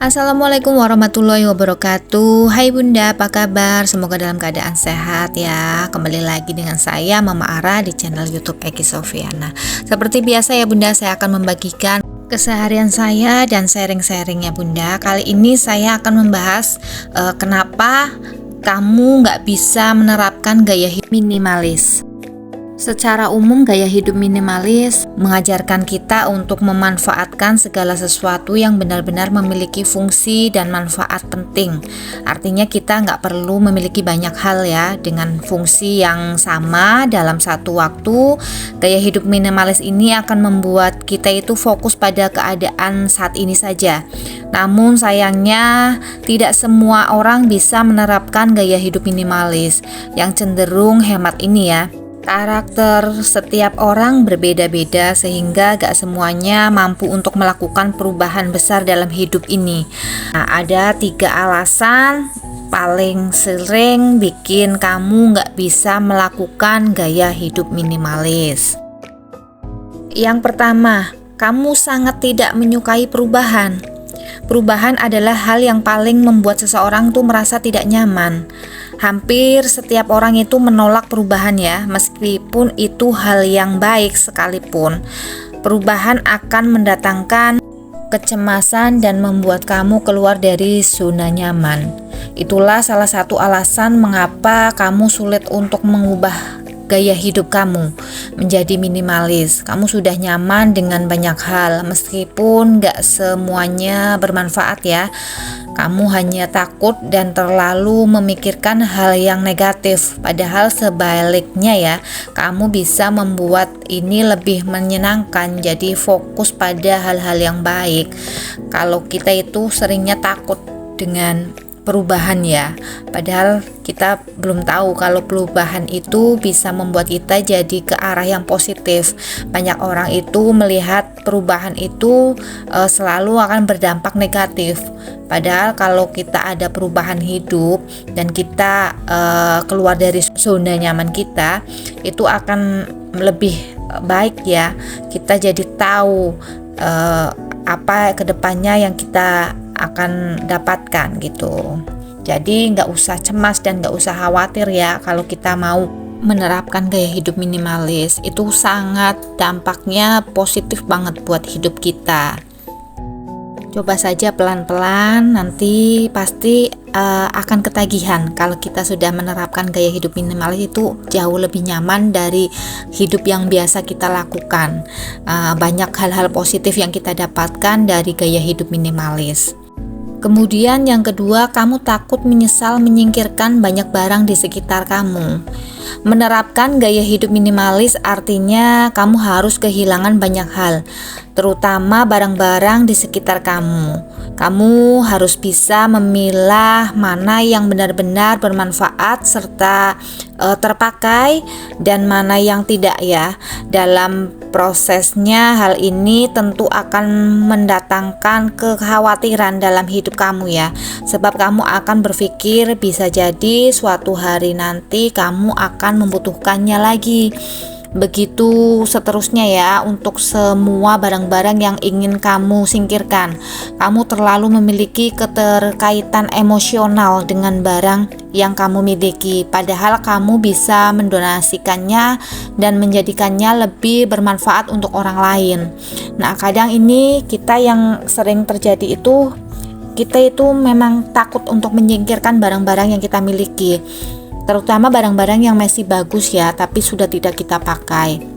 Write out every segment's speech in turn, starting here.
Assalamualaikum warahmatullahi wabarakatuh. Hai Bunda, apa kabar? Semoga dalam keadaan sehat ya. Kembali lagi dengan saya Mama Ara di channel YouTube Eki Sofiana. Seperti biasa ya Bunda, saya akan membagikan keseharian saya dan sharing-sharing ya Bunda. Kali ini saya akan membahas kenapa kamu nggak bisa menerapkan gaya hidup minimalis. Secara umum, gaya hidup minimalis mengajarkan kita untuk memanfaatkan segala sesuatu yang benar-benar memiliki fungsi dan manfaat penting. Artinya kita nggak perlu memiliki banyak hal ya dengan fungsi yang sama dalam satu waktu. Gaya hidup minimalis ini akan membuat kita itu fokus pada keadaan saat ini saja. Namun sayangnya tidak semua orang bisa menerapkan gaya hidup minimalis yang cenderung hemat ini ya. Karakter setiap orang berbeda-beda sehingga gak semuanya mampu untuk melakukan perubahan besar dalam hidup ini. Nah, ada 3 alasan paling sering bikin kamu gak bisa melakukan gaya hidup minimalis. Yang pertama, kamu sangat tidak menyukai perubahan. Perubahan adalah hal yang paling membuat seseorang tuh merasa tidak nyaman. Hampir setiap orang itu menolak perubahan ya, meskipun itu hal yang baik sekalipun. Perubahan akan mendatangkan kecemasan dan membuat kamu keluar dari zona nyaman. Itulah salah satu alasan mengapa kamu sulit untuk mengubah gaya hidup kamu menjadi minimalis. Kamu sudah nyaman dengan banyak hal, meskipun gak semuanya bermanfaat ya. Kamu hanya takut dan terlalu memikirkan hal yang negatif. Padahal sebaliknya ya, kamu bisa membuat ini lebih menyenangkan. Jadi fokus pada hal-hal yang baik. Kalau kita itu seringnya takut dengan perubahan ya, padahal kita belum tahu kalau perubahan itu bisa membuat kita jadi ke arah yang positif. Banyak orang itu melihat perubahan itu selalu akan berdampak negatif, padahal kalau kita ada perubahan hidup dan kita keluar dari zona nyaman kita, itu akan lebih baik ya. Kita jadi tahu apa kedepannya yang kita akan dapatkan gitu. Jadi nggak usah cemas dan nggak usah khawatir ya kalau kita mau menerapkan gaya hidup minimalis. Itu sangat dampaknya positif banget buat hidup kita. Coba saja pelan-pelan, nanti pasti akan ketagihan. Kalau kita sudah menerapkan gaya hidup minimalis itu jauh lebih nyaman dari hidup yang biasa kita lakukan. Banyak hal-hal positif yang kita dapatkan dari gaya hidup minimalis. Kemudian yang kedua, kamu takut menyesal menyingkirkan banyak barang di sekitar kamu. Menerapkan gaya hidup minimalis artinya kamu harus kehilangan banyak hal, terutama barang-barang di sekitar kamu. Kamu harus bisa memilah mana yang benar-benar bermanfaat serta terpakai dan mana yang tidak ya. Dalam prosesnya hal ini tentu akan mendatangkan kekhawatiran dalam hidup kamu ya. Sebab kamu akan berpikir bisa jadi suatu hari nanti kamu akan membutuhkannya lagi. Begitu seterusnya ya untuk semua barang-barang yang ingin kamu singkirkan. Kamu terlalu memiliki keterkaitan emosional dengan barang yang kamu miliki, padahal kamu bisa mendonasikannya dan menjadikannya lebih bermanfaat untuk orang lain. Nah, kadang ini kita yang sering terjadi itu, kita itu memang takut untuk menyingkirkan barang-barang yang kita miliki, terutama barang-barang yang masih bagus ya, tapi sudah tidak kita pakai.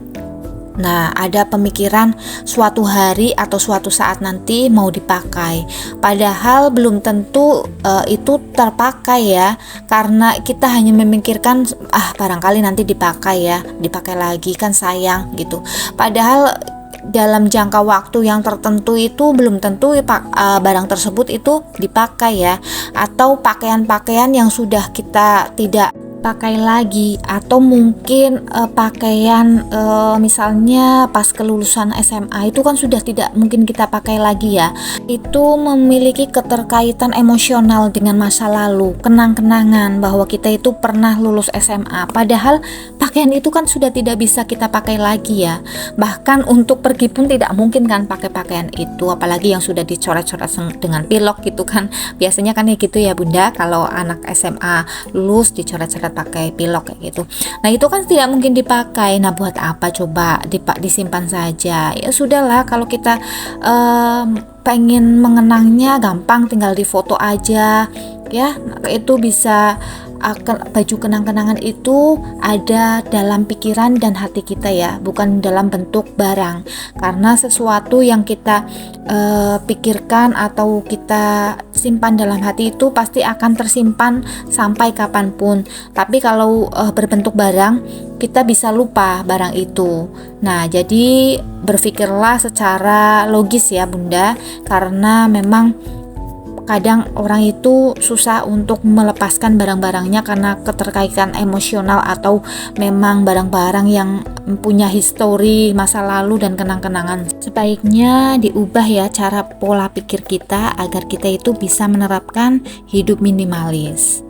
Nah, ada pemikiran suatu hari atau suatu saat nanti mau dipakai, padahal belum tentu itu terpakai ya, karena kita hanya memikirkan barangkali nanti dipakai ya, dipakai lagi kan sayang gitu. Padahal dalam jangka waktu yang tertentu itu belum tentu barang tersebut itu dipakai ya, atau pakaian-pakaian yang sudah kita tidak dipakai lagi, atau mungkin pakaian misalnya pas kelulusan SMA itu kan sudah tidak mungkin kita pakai lagi ya. Itu memiliki keterkaitan emosional dengan masa lalu, kenang-kenangan bahwa kita itu pernah lulus SMA, padahal pakaian itu kan sudah tidak bisa kita pakai lagi ya. Bahkan untuk pergi pun tidak mungkin kan pakai pakaian itu, apalagi yang sudah dicoret-coret dengan pilok gitu kan. Biasanya kan kayak gitu ya Bunda, kalau anak SMA lulus dicoret-coret pakai pilok kayak gitu. Nah itu kan tidak mungkin dipakai. Nah buat apa coba disimpan saja? Ya sudahlah, kalau kita pengen mengenangnya gampang, tinggal difoto aja ya. Itu bisa baju kenang-kenangan itu ada dalam pikiran dan hati kita ya, bukan dalam bentuk barang. Karena sesuatu yang kita pikirkan atau kita simpan dalam hati itu pasti akan tersimpan sampai kapanpun. Tapi kalau berbentuk barang, kita bisa lupa barang itu. Nah, jadi berpikirlah secara logis ya Bunda, karena memang kadang orang itu susah untuk melepaskan barang-barangnya karena keterkaitan emosional, atau memang barang-barang yang punya histori masa lalu dan kenang-kenangan. Sebaiknya diubah ya cara pola pikir kita agar kita itu bisa menerapkan hidup minimalis.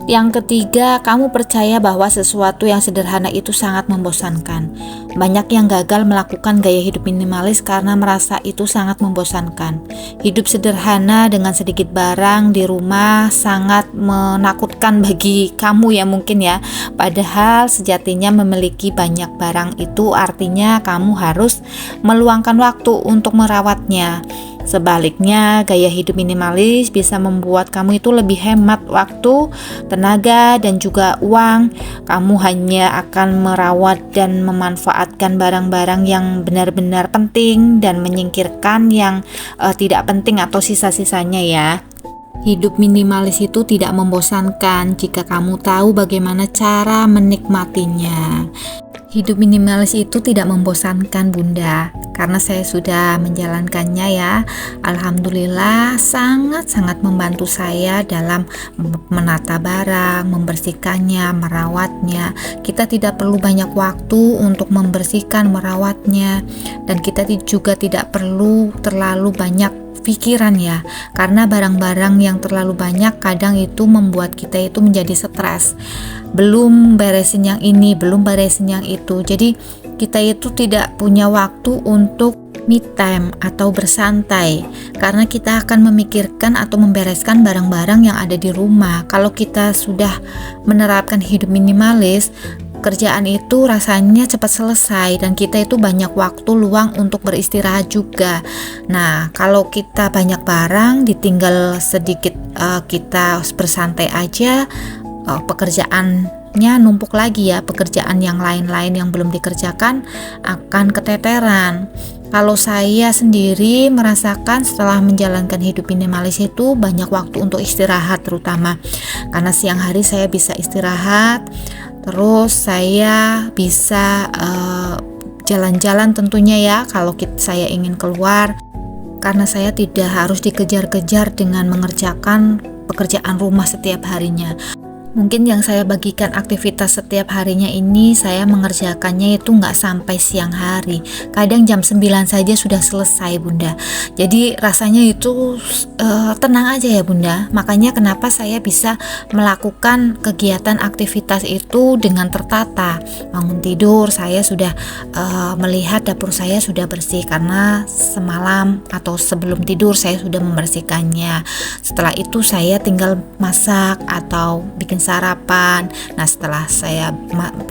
Yang ketiga, kamu percaya bahwa sesuatu yang sederhana itu sangat membosankan. Banyak yang gagal melakukan gaya hidup minimalis karena merasa itu sangat membosankan. Hidup sederhana dengan sedikit barang di rumah sangat menakutkan bagi kamu ya mungkin ya. Padahal sejatinya memiliki banyak barang itu artinya kamu harus meluangkan waktu untuk merawatnya. Sebaliknya, gaya hidup minimalis bisa membuat kamu itu lebih hemat waktu, tenaga, dan juga uang. Kamu hanya akan merawat dan memanfaatkan barang-barang yang benar-benar penting dan menyingkirkan yang tidak penting atau sisa-sisanya ya. Hidup minimalis itu tidak membosankan jika kamu tahu bagaimana cara menikmatinya. Hidup minimalis itu tidak membosankan Bunda, karena saya sudah menjalankannya ya. Alhamdulillah sangat-sangat membantu saya dalam menata barang, membersihkannya, merawatnya. Kita tidak perlu banyak waktu untuk membersihkan, merawatnya, dan kita juga tidak perlu terlalu banyak pikiran ya, karena barang-barang yang terlalu banyak kadang itu membuat kita itu menjadi stres, belum beresin yang ini, belum beresin yang itu. Jadi kita itu tidak punya waktu untuk me time atau bersantai, karena kita akan memikirkan atau membereskan barang-barang yang ada di rumah. Kalau kita sudah menerapkan hidup minimalis, kerjaan itu rasanya cepat selesai dan kita itu banyak waktu luang untuk beristirahat juga. Nah, kalau kita banyak barang, ditinggal sedikit kita bersantai aja, pekerjaannya numpuk lagi ya, pekerjaan yang lain-lain yang belum dikerjakan akan keteteran. Kalau saya sendiri merasakan setelah menjalankan hidup minimalis itu banyak waktu untuk istirahat, terutama karena siang hari saya bisa istirahat. Terus saya bisa jalan-jalan tentunya ya kalau saya ingin keluar, karena saya tidak harus dikejar-kejar dengan mengerjakan pekerjaan rumah setiap harinya. Mungkin yang saya bagikan aktivitas setiap harinya ini saya mengerjakannya itu nggak sampai siang hari, kadang jam 9 saja sudah selesai Bunda. Jadi rasanya itu tenang aja ya Bunda. Makanya kenapa saya bisa melakukan kegiatan aktivitas itu dengan tertata. Bangun tidur saya sudah melihat dapur saya sudah bersih, karena semalam atau sebelum tidur saya sudah membersihkannya. Setelah itu saya tinggal masak atau bikin sarapan. Nah, setelah saya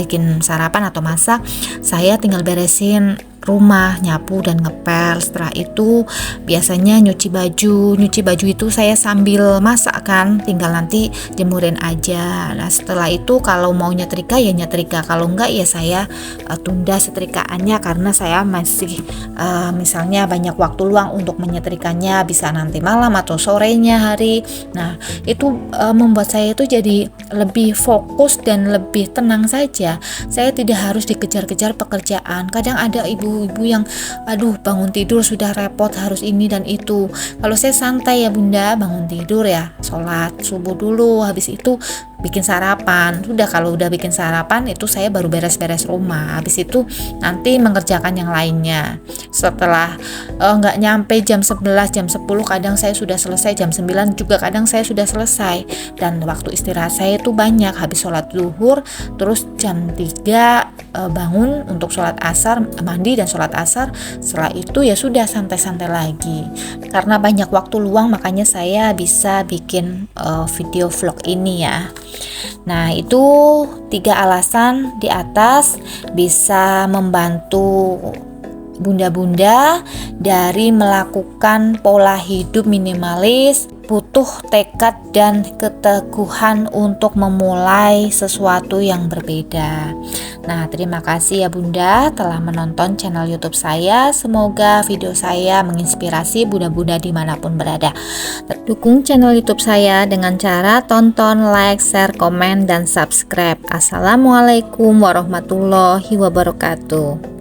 bikin sarapan atau masak, saya tinggal beresin rumah, nyapu dan ngepel. Setelah itu biasanya nyuci baju. Nyuci baju itu saya sambil masak kan, tinggal nanti jemurin aja. Nah, setelah itu kalau mau nyetrika ya nyetrika, kalau enggak ya saya tunda setrikaannya, karena saya masih misalnya banyak waktu luang untuk menyetrikanya, bisa nanti malam atau sorenya hari. Nah, itu membuat saya itu jadi lebih fokus dan lebih tenang saja. Saya tidak harus dikejar-kejar pekerjaan. Kadang ada ibu ibu-ibu yang bangun tidur sudah repot harus ini dan itu. Kalau saya santai ya bunda, bangun tidur ya sholat subuh dulu, habis itu bikin sarapan. Sudah, kalau udah bikin sarapan itu saya baru beres-beres rumah, habis itu nanti mengerjakan yang lainnya. Setelah nggak nyampe jam 11, jam 10 kadang saya sudah selesai, jam 9 juga kadang saya sudah selesai. Dan waktu istirahat saya itu banyak, habis sholat zuhur terus jam 3 bangun untuk sholat asar, mandi dan sholat asar. Setelah itu ya sudah santai-santai lagi. Karena banyak waktu luang makanya saya bisa bikin video vlog ini ya. Nah, itu 3 alasan di atas bisa membantu bunda-bunda dari melakukan pola hidup minimalis. Butuh tekad dan keteguhan untuk memulai sesuatu yang berbeda. Nah, terima kasih ya bunda telah menonton channel YouTube saya. Semoga video saya menginspirasi bunda-bunda dimanapun berada. Dukung channel YouTube saya dengan cara tonton, like, share, komen, dan subscribe. Assalamualaikum warahmatullahi wabarakatuh.